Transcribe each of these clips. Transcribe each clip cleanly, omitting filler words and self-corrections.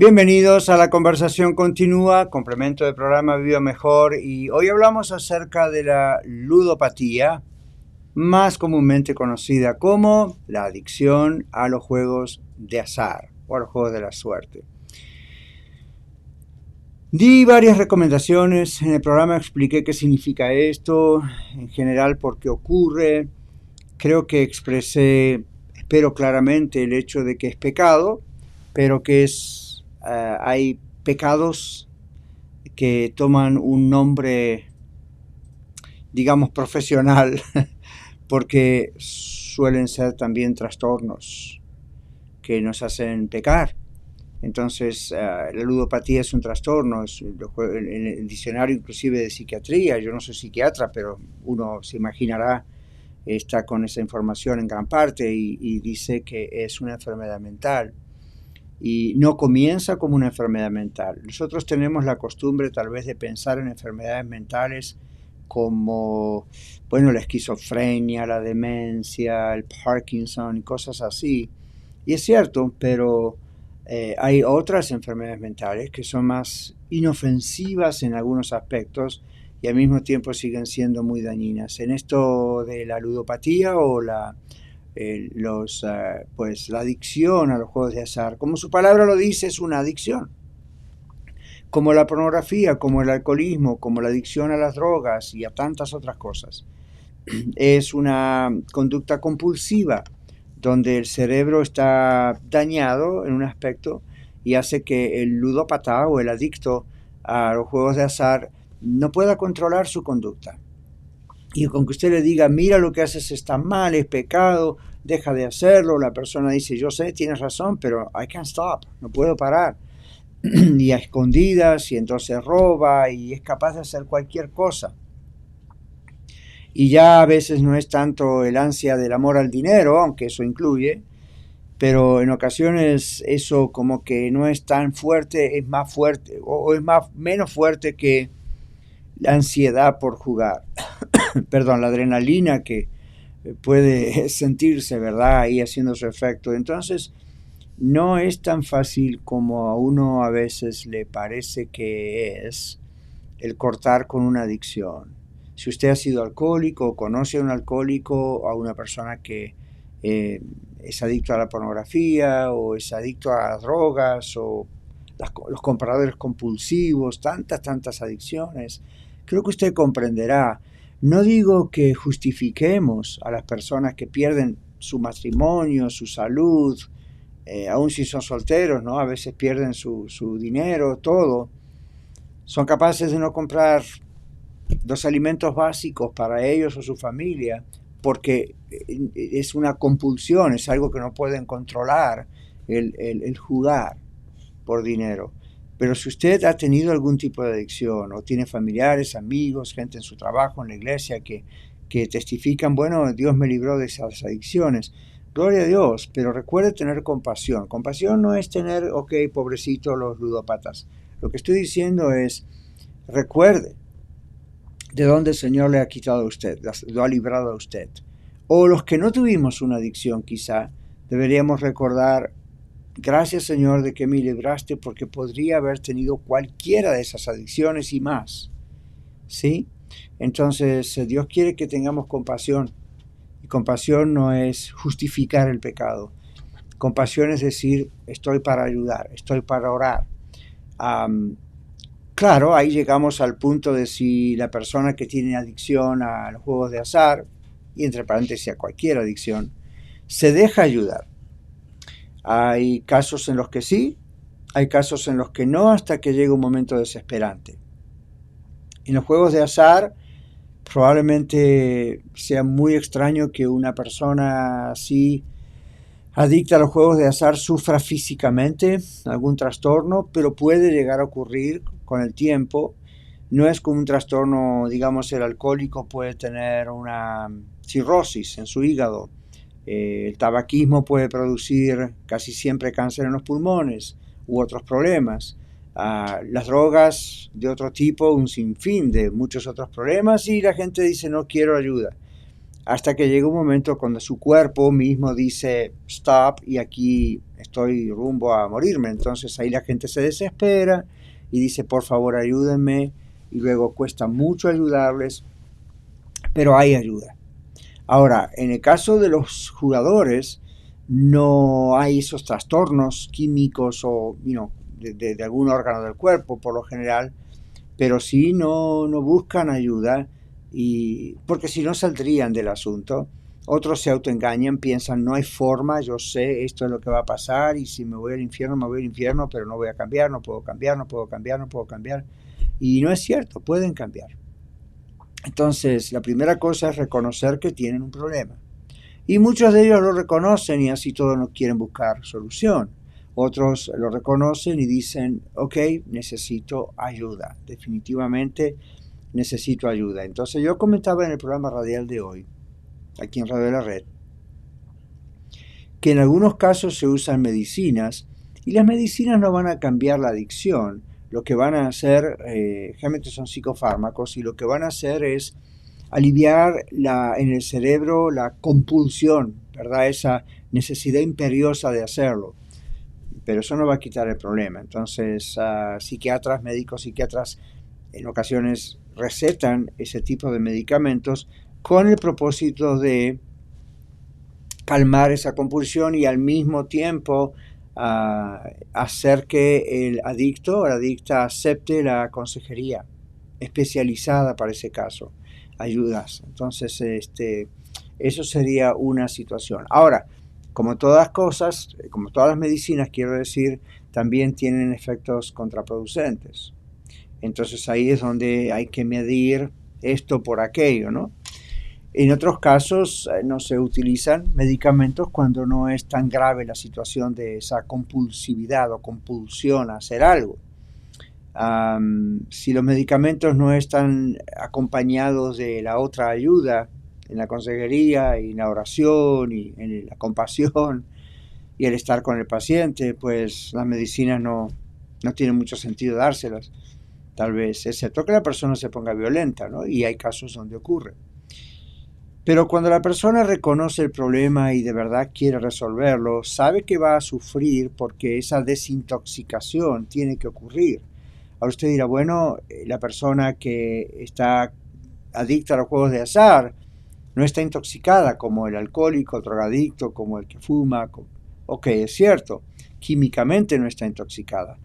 Bienvenidos a la conversación continua, complemento del programa Viva Mejor, y hoy hablamos acerca de la ludopatía, más comúnmente conocida como la adicción a los juegos de azar o a los juegos de la suerte. Di varias recomendaciones, en el programa expliqué qué significa esto, en general por qué ocurre. Creo que expresé, espero claramente, el hecho de que es pecado, pero que hay pecados que toman un nombre, digamos, profesional, porque suelen ser también trastornos que nos hacen pecar. Entonces, la ludopatía es un trastorno, en el diccionario inclusive de psiquiatría, yo no soy psiquiatra, pero uno se imaginará, está con esa información en gran parte y dice que es una enfermedad mental. Y no comienza como una enfermedad mental. Nosotros tenemos la costumbre tal vez de pensar en enfermedades mentales como, bueno, la esquizofrenia, la demencia, el Parkinson y cosas así. Y es cierto, pero hay otras enfermedades mentales que son más inofensivas en algunos aspectos y al mismo tiempo siguen siendo muy dañinas. En esto de la ludopatía o pues la adicción a los juegos de azar, como su palabra lo dice, es una adicción. Como la pornografía, como el alcoholismo, como la adicción a las drogas y a tantas otras cosas. Es una conducta compulsiva donde el cerebro está dañado en un aspecto y hace que el ludópata o el adicto a los juegos de azar no pueda controlar su conducta. Y con que usted le diga, mira, lo que haces está mal, es pecado, deja de hacerlo, la persona dice, yo sé, tienes razón, pero I can't stop, no puedo parar. Y a escondidas, y entonces roba, y es capaz de hacer cualquier cosa. Y ya a veces no es tanto el ansia del amor al dinero, aunque eso incluye, pero en ocasiones eso como que no es tan fuerte, es más fuerte, o es menos fuerte que la ansiedad por jugar. Perdón, la adrenalina que puede sentirse, ¿verdad? Ahí haciendo su efecto. Entonces, no es tan fácil como a uno a veces le parece que es el cortar con una adicción. Si usted ha sido alcohólico o conoce a un alcohólico, a una persona que es adicto a la pornografía o es adicto a drogas o los compradores compulsivos, tantas adicciones, creo que usted comprenderá. No digo que justifiquemos a las personas que pierden su matrimonio, su salud, aun si son solteros, ¿no? A veces pierden su dinero, todo. Son capaces de no comprar los alimentos básicos para ellos o su familia porque es una compulsión, es algo que no pueden controlar, el jugar por dinero. Pero si usted ha tenido algún tipo de adicción o tiene familiares, amigos, gente en su trabajo, en la iglesia que testifican, bueno, Dios me libró de esas adicciones, gloria a Dios, pero recuerde tener compasión. Compasión no es tener, ok, pobrecito los ludópatas. Lo que estoy diciendo es, recuerde de dónde el Señor le ha quitado a usted, lo ha librado a usted. O los que no tuvimos una adicción quizá, deberíamos recordar, gracias Señor de que me libraste porque podría haber tenido cualquiera de esas adicciones y más. ¿Sí? Entonces Dios quiere que tengamos compasión. Y compasión no es justificar el pecado. Compasión es decir, estoy para ayudar, estoy para orar. Claro, ahí llegamos al punto de si la persona que tiene adicción a los juegos de azar, y entre paréntesis a cualquier adicción, se deja ayudar. Hay casos en los que sí, hay casos en los que no, hasta que llega un momento desesperante. En los juegos de azar, probablemente sea muy extraño que una persona así adicta a los juegos de azar sufra físicamente algún trastorno, pero puede llegar a ocurrir con el tiempo. No es como un trastorno, digamos, el alcohólico puede tener una cirrosis en su hígado. El tabaquismo puede producir casi siempre cáncer en los pulmones u otros problemas. Las drogas de otro tipo, un sinfín de muchos otros problemas, y la gente dice no quiero ayuda. hasta que llega un momento cuando su cuerpo mismo dice stop y aquí estoy rumbo a morirme. Entonces ahí la gente se desespera y dice por favor ayúdenme, y luego cuesta mucho ayudarles, pero hay ayuda. Ahora, en el caso de los jugadores, no hay esos trastornos químicos o de algún órgano del cuerpo por lo general, pero sí no buscan ayuda, y porque si no saldrían del asunto. Otros se autoengañan, piensan no hay forma, yo sé, esto es lo que va a pasar y si me voy al infierno, me voy al infierno, pero no voy a cambiar, no puedo cambiar, no puedo cambiar, no puedo cambiar. Y no es cierto, pueden cambiar. Entonces, la primera cosa es reconocer que tienen un problema. Y muchos de ellos lo reconocen y así todos no quieren buscar solución. Otros lo reconocen y dicen, ok, necesito ayuda, definitivamente necesito ayuda. Entonces yo comentaba en el programa radial de hoy, aquí en Radio de la Red, que en algunos casos se usan medicinas y las medicinas no van a cambiar la adicción. Lo que van a hacer, generalmente son psicofármacos, y lo que van a hacer es aliviar en el cerebro la compulsión, ¿verdad? Esa necesidad imperiosa de hacerlo. Pero eso no va a quitar el problema. Entonces, psiquiatras, médicos, psiquiatras en ocasiones recetan ese tipo de medicamentos con el propósito de calmar esa compulsión y al mismo tiempo hacer que el adicto o la adicta acepte la consejería especializada para ese caso, ayudas. Entonces, eso sería una situación. Ahora, como todas cosas, como todas las medicinas, quiero decir, también tienen efectos contraproducentes. Entonces ahí es donde hay que medir esto por aquello, ¿no? En otros casos no se utilizan medicamentos cuando no es tan grave la situación de esa compulsividad o compulsión a hacer algo. Si los medicamentos no están acompañados de la otra ayuda, en la consejería y en la oración y en la compasión y el estar con el paciente, pues las medicinas no tienen mucho sentido dárselas, tal vez, excepto que la persona se ponga violenta, ¿no? Y hay casos donde ocurre. Pero cuando la persona reconoce el problema y de verdad quiere resolverlo, sabe que va a sufrir porque esa desintoxicación tiene que ocurrir. Ahora usted dirá, bueno, la persona que está adicta a los juegos de azar no está intoxicada como el alcohólico, el drogadicto, como el que fuma. Ok, es cierto, químicamente no está intoxicada.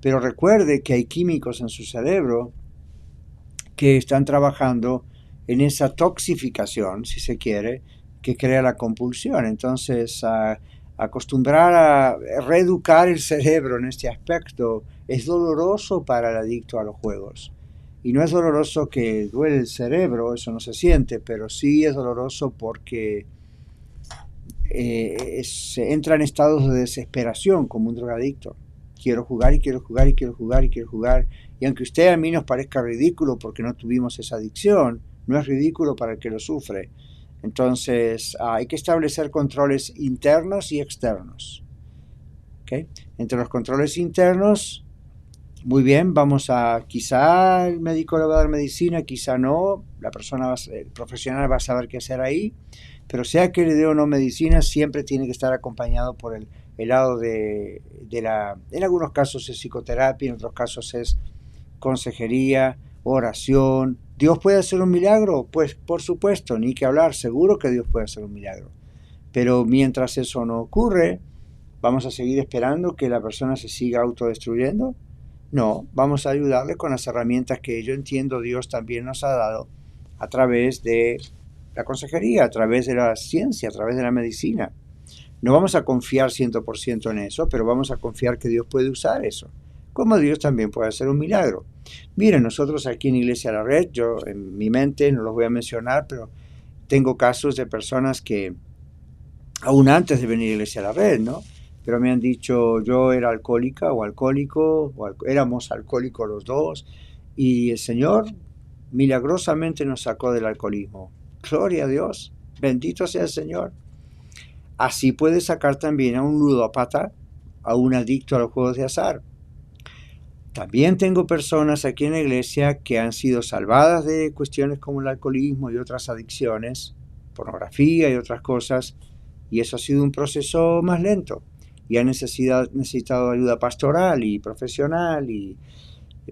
Pero recuerde que hay químicos en su cerebro que están trabajando en esa toxificación, si se quiere, que crea la compulsión. Entonces, acostumbrar a reeducar el cerebro en este aspecto es doloroso para el adicto a los juegos. Y no es doloroso que duele el cerebro, eso no se siente, pero sí es doloroso porque se entra en estados de desesperación como un drogadicto. Quiero jugar y quiero jugar y quiero jugar y quiero jugar. Y aunque usted a mí nos parezca ridículo porque no tuvimos esa adicción, no es ridículo para el que lo sufre. Entonces hay que establecer controles internos y externos. ¿Okay? Entre los controles internos, muy bien, quizá el médico le va a dar medicina, quizá no, el profesional va a saber qué hacer ahí, pero sea que le dé o no medicina, siempre tiene que estar acompañado por el lado en algunos casos es psicoterapia, en otros casos es consejería, oración. ¿Dios puede hacer un milagro? Pues por supuesto, ni que hablar, seguro que Dios puede hacer un milagro. Pero mientras eso no ocurre, ¿vamos a seguir esperando que la persona se siga autodestruyendo? No, vamos a ayudarle con las herramientas que yo entiendo Dios también nos ha dado a través de la consejería, a través de la ciencia, a través de la medicina. No vamos a confiar 100% en eso, pero vamos a confiar que Dios puede usar eso, como Dios también puede hacer un milagro. Miren, nosotros aquí en Iglesia La Red, yo en mi mente, no los voy a mencionar, pero tengo casos de personas que, aún antes de venir a Iglesia La Red, ¿no? Pero me han dicho, yo era alcohólica o alcohólico, éramos alcohólicos los dos, y el Señor milagrosamente nos sacó del alcoholismo. Gloria a Dios, bendito sea el Señor. Así puede sacar también a un ludópata, a un adicto a los juegos de azar. También tengo personas aquí en la iglesia que han sido salvadas de cuestiones como el alcoholismo y otras adicciones, pornografía y otras cosas, y eso ha sido un proceso más lento, y ha necesitado ayuda pastoral y profesional, y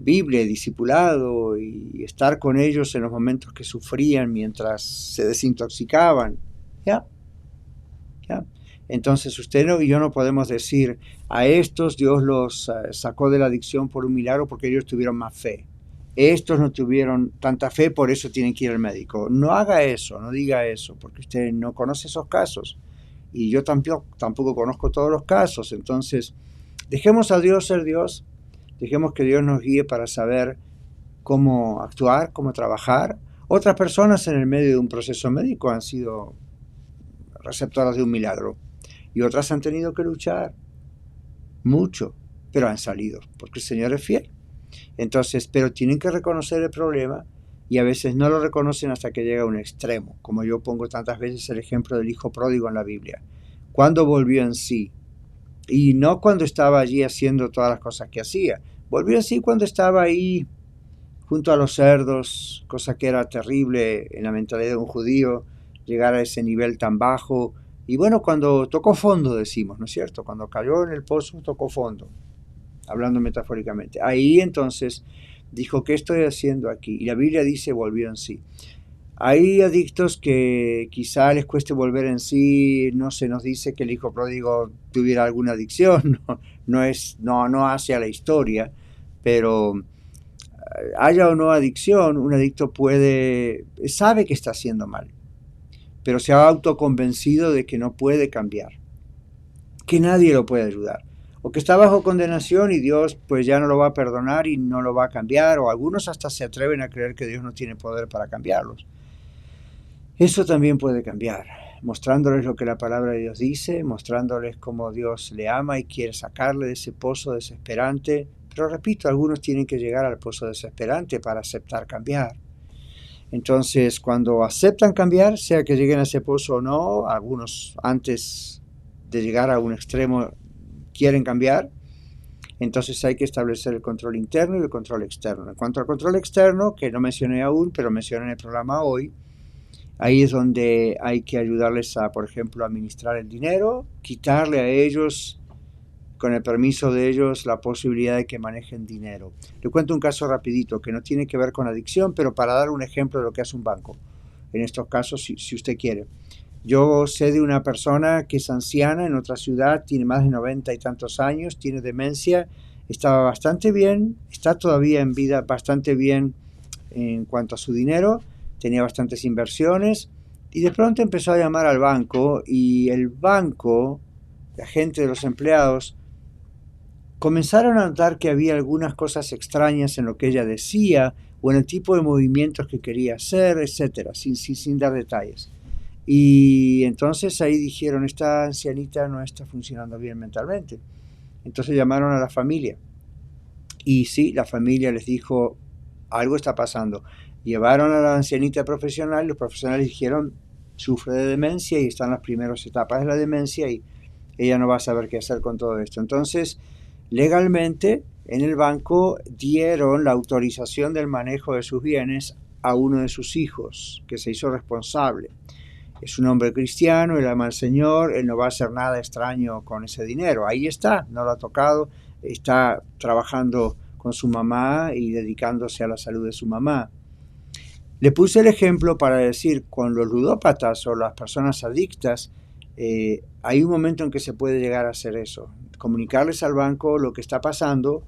Biblia, y discipulado, y estar con ellos en los momentos que sufrían mientras se desintoxicaban. ¿Ya? ¿Ya? Entonces usted y yo no podemos decir, a estos Dios los sacó de la adicción por un milagro porque ellos tuvieron más fe. Estos no tuvieron tanta fe, por eso tienen que ir al médico. No haga eso, no diga eso, porque usted no conoce esos casos. Y yo tampoco conozco todos los casos. Entonces, dejemos a Dios ser Dios. Dejemos que Dios nos guíe para saber cómo actuar, cómo trabajar. Otras personas en el medio de un proceso médico han sido receptoras de un milagro. Y otras han tenido que luchar mucho, pero han salido, porque el Señor es fiel. Entonces, pero tienen que reconocer el problema y a veces no lo reconocen hasta que llega a un extremo, como yo pongo tantas veces el ejemplo del hijo pródigo en la Biblia. Cuando volvió en sí, y no cuando estaba allí haciendo todas las cosas que hacía, volvió en sí cuando estaba ahí junto a los cerdos, cosa que era terrible en la mentalidad de un judío, llegar a ese nivel tan bajo. Y bueno, cuando tocó fondo, decimos, ¿no es cierto? Cuando cayó en el pozo, tocó fondo, hablando metafóricamente. Ahí entonces dijo, ¿qué estoy haciendo aquí? Y la Biblia dice, volvió en sí. Hay adictos que quizá les cueste volver en sí, no se nos dice que el hijo pródigo tuviera alguna adicción, no hace a la historia, pero haya o no adicción, un adicto sabe que está haciendo mal, pero se ha autoconvencido de que no puede cambiar, que nadie lo puede ayudar, o que está bajo condenación y Dios pues ya no lo va a perdonar y no lo va a cambiar, o algunos hasta se atreven a creer que Dios no tiene poder para cambiarlos. Eso también puede cambiar, mostrándoles lo que la palabra de Dios dice, mostrándoles cómo Dios le ama y quiere sacarle de ese pozo desesperante. Pero repito, algunos tienen que llegar al pozo desesperante para aceptar cambiar. Entonces, cuando aceptan cambiar, sea que lleguen a ese pozo o no, algunos antes de llegar a un extremo quieren cambiar, entonces hay que establecer el control interno y el control externo. En cuanto al control externo, que no mencioné aún, pero mencioné en el programa hoy, ahí es donde hay que ayudarles a, por ejemplo, administrar el dinero, quitarle a ellos, con el permiso de ellos, la posibilidad de que manejen dinero. Le cuento un caso rapidito que no tiene que ver con adicción, pero para dar un ejemplo de lo que hace un banco. En estos casos, si usted quiere. Yo sé de una persona que es anciana en otra ciudad, tiene más de 90 y tantos años, tiene demencia, estaba bastante bien, está todavía en vida bastante bien en cuanto a su dinero, tenía bastantes inversiones y de pronto empezó a llamar al banco y el banco, la gente de los empleados, comenzaron a notar que había algunas cosas extrañas en lo que ella decía o en el tipo de movimientos que quería hacer, etcétera, sin dar detalles. Y entonces ahí dijeron, esta ancianita no está funcionando bien mentalmente. Entonces llamaron a la familia. Y sí, la familia les dijo, algo está pasando. Llevaron a la ancianita profesional, los profesionales dijeron, sufre de demencia y está en las primeras etapas de la demencia y ella no va a saber qué hacer con todo esto. Entonces, legalmente, en el banco dieron la autorización del manejo de sus bienes a uno de sus hijos, que se hizo responsable. Es un hombre cristiano, él ama al Señor, él no va a hacer nada extraño con ese dinero. Ahí está, no lo ha tocado, está trabajando con su mamá y dedicándose a la salud de su mamá. Le puse el ejemplo para decir, con los ludópatas o las personas adictas, hay un momento en que se puede llegar a hacer eso, comunicarles al banco lo que está pasando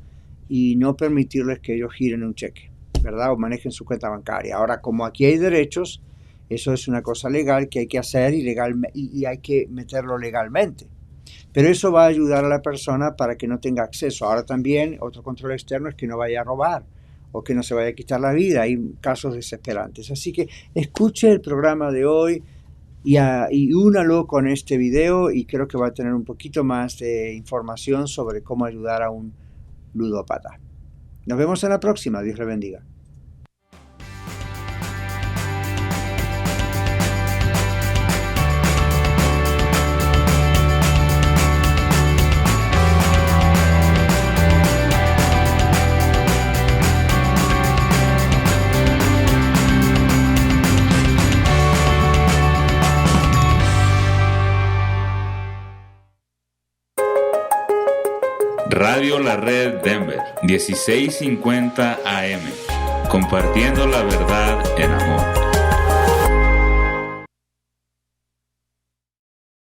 y no permitirles que ellos giren un cheque, ¿verdad? O manejen su cuenta bancaria. Ahora, como aquí hay derechos, eso es una cosa legal que hay que hacer y hay que meterlo legalmente. Pero eso va a ayudar a la persona para que no tenga acceso. Ahora también otro control externo es que no vaya a robar o que no se vaya a quitar la vida. Hay casos desesperantes. Así que escuche el programa de hoy y únalo con este video y creo que va a tener un poquito más de información sobre cómo ayudar a un ludópata. Nos vemos en la próxima. Dios le bendiga. Radio La Red Denver, 1650 AM, compartiendo la verdad en amor.